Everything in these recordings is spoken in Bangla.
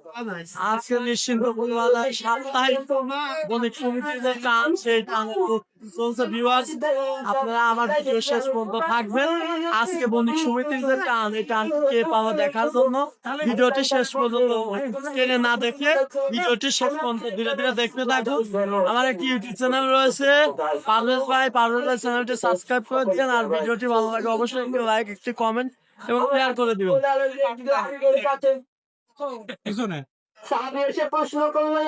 আজকে নিশ্চিন্ত পরিবারের সাপ্তাহিক বণিক সমিতির যে টান সেই টান চলছে ভিউয়ার্স, আপনারা আমার ভিডিও শেষ পর্যন্ত থাকবেন। আজকে বণিক সমিতির যে টান এই টান কে পাওয়া দেখার জন্য ভিডিওটি শেষ পর্যন্ত টেনে না দেখে ভিডিওটি শেষ পর্যন্ত ধীরে ধীরে দেখতে থাকুন। আমার একটি ইউটিউব চ্যানেল রয়েছে পারভেজ ভাই চ্যানেলটি সাবস্ক্রাইব করে দিন, আর ভিডিওটি ভালো লাগে অবশ্যই একটি লাইক, একটি কমেন্ট এবং শেয়ার করে দিবেন। প্রশ্ন করলো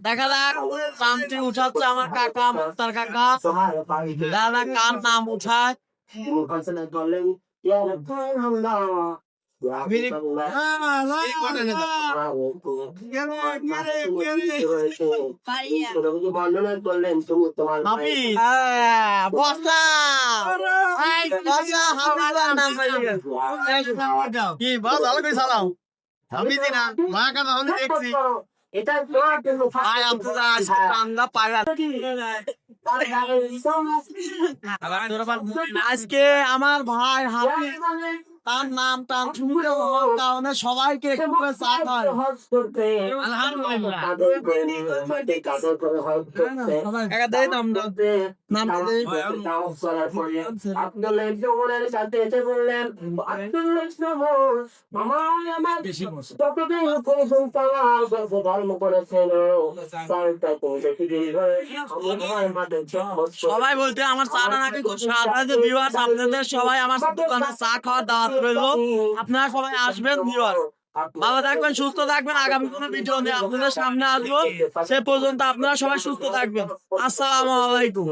দেখা যাক কামটি উঠাচ্ছে আমার কাকা মুক্তার কাকা। দাদা কার নাম উঠায় বর্ণনা করলেন তুমি তোমার কি বল ভালো করে চালাও আমি না মা কাটা হলে দেখছি এটা আজকে আমার ভাই হাফি তার নাম টান শুনতে হওয়ার কারণে সবাইকে একটু করে চা খায়। সবাই বলতে আমার চাটা নাকি আপনাদের সবাই আমার দোকানে চা খাওয়ার দাওয়াত রইল, আপনারা সবাই আসবেন ভিউয়ার। ভালো থাকবেন, সুস্থ থাকবেন। আগামী কোনো ভিডিও নিয়ে আপনাদের সামনে আসবো, সে পর্যন্ত আপনারা সবাই সুস্থ থাকবেন। আসসালামু আলাইকুম।